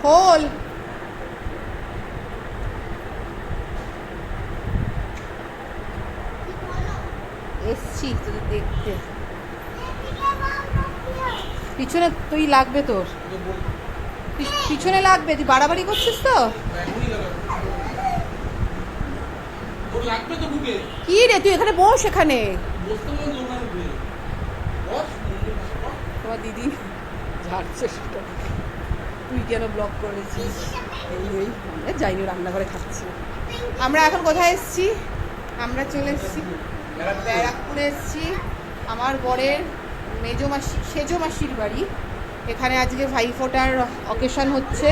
খোল। এসছি তোদের দেখতে। পিছনে তুই লাগবে, তোর পিছনে লাগবে, তুই বাড়াবাড়ি করছিস তো। কি রে, তুই এখানে বস, এখানে তোমার দিদি ঝাড়ছে সেটা, তুই কেন ব্লক করেছিস? এই আমরা যাইনি, রান্নাঘরে খাচ্ছি। আমরা এখন কোথায় এসেছি? আমরা চলে এসেছি ব্যারাকপুরে এসেছি, আমার বরের মেজো মাসি, সেজো মাসির বাড়ি। এখানে আজকে ভাইফোঁটার অকেশন হচ্ছে।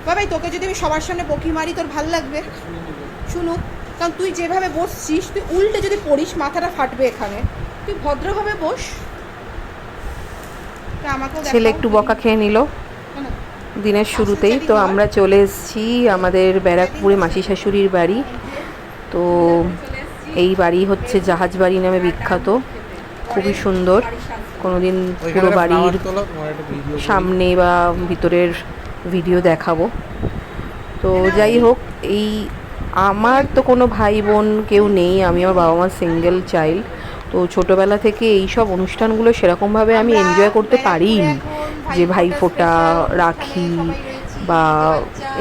বাবাই, তোকে যদি আমি সবার সামনে বকি মারি তোর ভাল লাগবে? শুনুক, কারণ তুই যেভাবে বসছিস, তুই উল্টে যদি পড়িস মাথাটা ফাটবে এখানে। তুই ভদ্রভাবে বস। আমাকেও ছেলে একটু বকা খেয়ে নিল দিনের শুরুতেই। তো আমরা চলে এসেছি আমাদের ব্যারাকপুরে মাসি শাশুড়ির বাড়ি। তো এই বাড়ি হচ্ছে জাহাজ বাড়ি নামে বিখ্যাত, খুবই সুন্দর। কোনোদিন পুরো বাড়ির সামনে বা ভিতরের ভিডিও দেখাবো। তো যাই হোক, এই আমার তো কোনো ভাই বোন কেউ নেই, আমি আমার বাবা মা সিঙ্গেল চাইল্ড। তো ছোটোবেলা থেকে এই সব অনুষ্ঠানগুলো সেরকমভাবে আমি এনজয় করতে পারিনি, যে ভাইফোঁটা, রাখি বা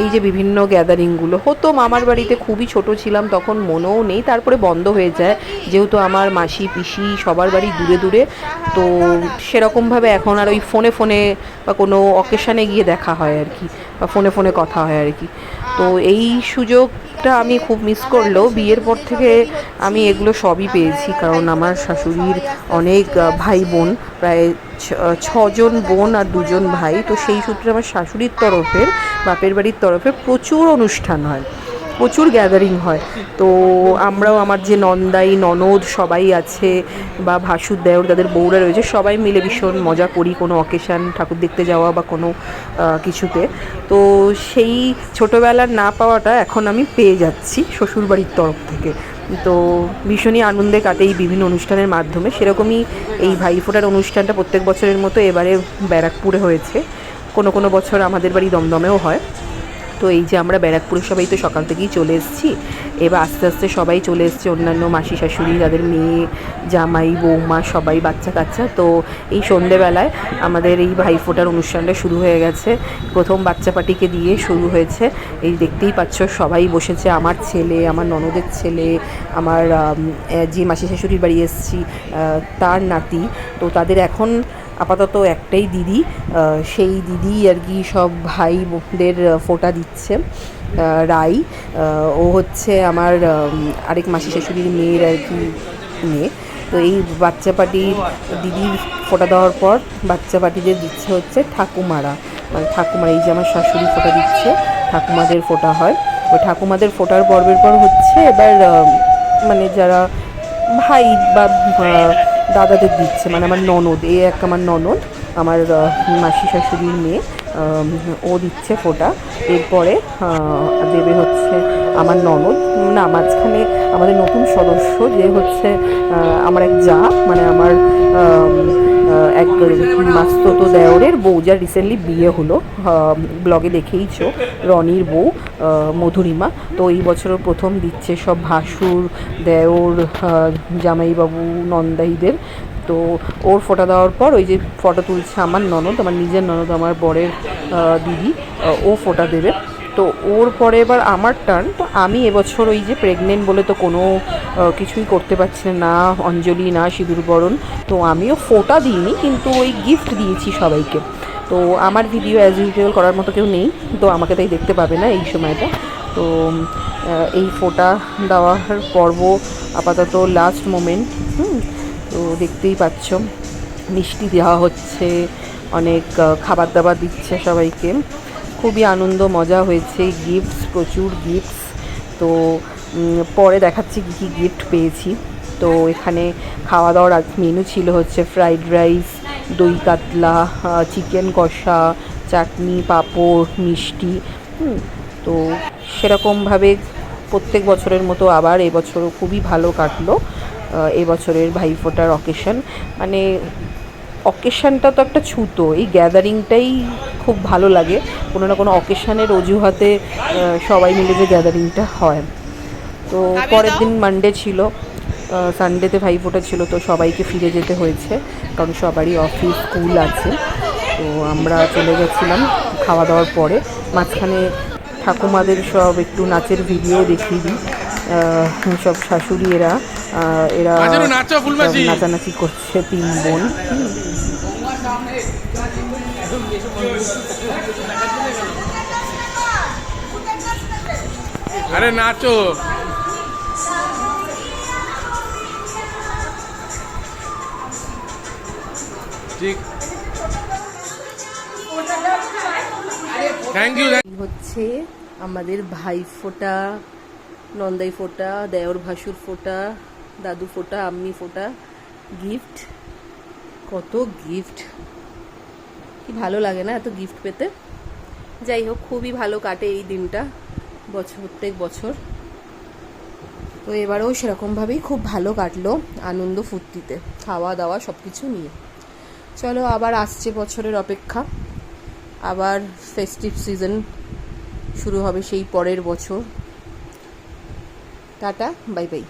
এই যে বিভিন্ন গ্যাদারিংগুলো হতো। মামার বাড়িতে খুবই ছোট ছিলাম তখন, মনেও নেই, তারপরে বন্ধ হয়ে যায় যেহেতু আমার মাসি পিসি সবার বাড়ি দূরে দূরে। তো সেরকমভাবে এখন আর ওই ফোনে ফোনে বা কোনো অকেশানে গিয়ে দেখা হয় আর কি, বা ফোনে ফোনে কথা হয় আর কি। তো এই সুযোগটা আমি খুব মিস করলেও বিয়ের পর থেকে আমি এগুলো সবই পেয়েছি, কারণ আমার শাশুড়ির অনেক ভাই বোন, প্রায় 6জন বোন আর 2জন ভাই। তো সেই সূত্রে আমার শাশুড়ির তরফের, বাপের বাড়ির তরফে প্রচুর অনুষ্ঠান হয়, প্রচুর গ্যাদারিং হয়। তো আমরাও, আমার যে নন্দাই ননদ সবাই আছে, বা ভাসুর দেওর তাদের বউরা রয়েছে, সবাই মিলে ভীষণ মজা করি কোনো অকেশান, ঠাকুর দেখতে যাওয়া বা কোনো কিছুতে। তো সেই ছোটোবেলার না পাওয়াটা এখন আমি পেয়ে যাচ্ছি শ্বশুরবাড়ির তরফ থেকে। তো ভীষণই আনন্দে কাটে এই বিভিন্ন অনুষ্ঠানের মাধ্যমে। সেরকমই এই ভাইফোঁটার অনুষ্ঠানটা প্রত্যেক বছরের মতো এবারে ব্যারাকপুরে হয়েছে, কোনো কোনো বছর আমাদের বাড়ি দমদমেও হয়। তো এই যে আমরা ব্যারাকপুরে সবাই তো সকাল থেকেই চলে এসেছি, এবার আস্তে আস্তে সবাই চলে এসছে, অন্যান্য মাসি শাশুড়ি, তাদের মেয়ে, জামাই, বৌমা, সবাই, বাচ্চা কাচ্চা। তো এই সন্ধেবেলায় আমাদের এই ভাইফোঁটার অনুষ্ঠানটা শুরু হয়ে গেছে। প্রথম বাচ্চা পাটিকে দিয়ে শুরু হয়েছে, এই দেখতেই পাচ্ছ সবাই বসেছে, আমার ছেলে, আমার ননদের ছেলে, আমার যে মাসি শাশুড়ির বাড়ি এসেছি তার নাতি। তো তাদের এখন আপাতত একটাই দিদি, সেই দিদি আর কি সব ভাই বোনদের ফোঁটা দিচ্ছে। রাই, ও হচ্ছে আমার আরেক মাসি শাশুড়ির মেয়ের আর কি মেয়ে। তো এই বাচ্চা পাটির দিদির ফোঁটা দেওয়ার পর বাচ্চা পাটিদের দিচ্ছে হচ্ছে ঠাকুমারা, মানে ঠাকুমা, এই যে আমার শাশুড়ি ফোঁটা দিচ্ছে, ঠাকুমাদের ফোঁটা হয়। ওই ঠাকুমাদের ফোঁটার পর্বের পর হচ্ছে এবার মানে যারা ভাই বা দাদাদের দিচ্ছে, মানে আমার ননদ, এই এক আমার ননদ, আমার মাসি শাশুড়ির মেয়ে, ও দিচ্ছে ফোঁটা। এরপরে দেবে হচ্ছে আমার ননদ, না মাঝখানে আমাদের নতুন সদস্য যে হচ্ছে আমার এক যা, মানে আমার এক মাস্ততো দেওরের বউ, যার রিসেন্টলি বিয়ে হলো, ব্লগে দেখেইছো, রনির বউ মধুরিমা। তো এই বছরও প্রথম দিচ্ছে সব ভাসুর, দেওর, জামাইবাবু, নন্দাইদের। তো ওর ফোঁটা দেওয়ার পর ওই যে ফটো তুলছে আমার ননদ, আমার নিজের ননদ, আমার বরের দিদি, ও ফোঁটা দেবে। তো ওর পরে এবার আমার টার্ন। তো আমি এবছর ওই যে প্রেগনেন্ট বলে তো কোনো কিছুই করতে পারছি না, অঞ্জলি না সিঁদুর বরণ। তো আমিও ফোঁটা দিইনি, কিন্তু ওই গিফট দিয়েছি সবাইকে। তো আমার ভিডিও অ্যাজ ইউজুয়াল করার মতো কেউ নেই, তো আমাকে তাই দেখতে পাবে না এই সময়টা। তো এই ফোঁটা দেওয়ার পর্ব আপাতত লাস্ট মোমেন্ট। তো দেখতেই পাচ্ছ মিষ্টি দেওয়া হচ্ছে, অনেক খাবার দাবার দিচ্ছে সবাইকে, খুবই আনন্দ মজা হয়েছে, গিফটস, প্রচুর গিফটস। তো পরে দেখাচ্ছি কী কী গিফট পেয়েছি। তো এখানে খাওয়া দাওয়ার মেনু ছিল হচ্ছে ফ্রাইড রাইস, দই কাতলা, চিকেন কষা, চাটনি, পাঁপড়, মিষ্টি। তো সেরকমভাবে প্রত্যেক বছরের মতো আবার এবছরও খুবই ভালো কাটলো এবছরের ভাইফোঁটার অকেশন। মানে অকেশনটা তো একটা ছুতো, এই গ্যাদারিংটাই খুব ভালো লাগে, কোনো না কোনো অকেশনের অজুহাতে সবাই মিলে যে গ্যাদারিংটা হয়। তো পরের দিন মানডে ছিল, সানডেতে ভাইফোঁটা ছিল, তো সবাইকে ফিরে যেতে হয়েছে কারণ সবারই অফিস স্কুল আছে। তো আমরা চলে গেছিলাম খাওয়া দাওয়ার পরে। মাঝখানে ঠাকুমাদের সব একটু নাচের ভিডিও দেখিয়ে দিই। সব শাশুড়ি এরা নাচানাচি করছে 3 বোন। আরে নাচো। ঠিক, থ্যাংক ইউ। হচ্ছে আমাদের ভাই ফোঁটা, নন্দাই ফোঁটা, দেওর ভাসুর ফোঁটা, দাদু ফোঁটা, আম্মি ফোঁটা, গিফট, কত গিফট, কি ভালো লাগে না এত গিফট পেতে। যাই হোক, খুবই ভালো কাটে এই দিনটা প্রত্যেক বছর। তো এবারেও সেরকমভাবেই খুব ভালো কাটলো, আনন্দ ফুর্তিতে, খাওয়া দাওয়া সব কিছু নিয়ে। চলো, আবার আসছে বছরের অপেক্ষা, আবার ফেস্টিভ সিজন শুরু হবে সেই পরের বছর। Tata, bye bye.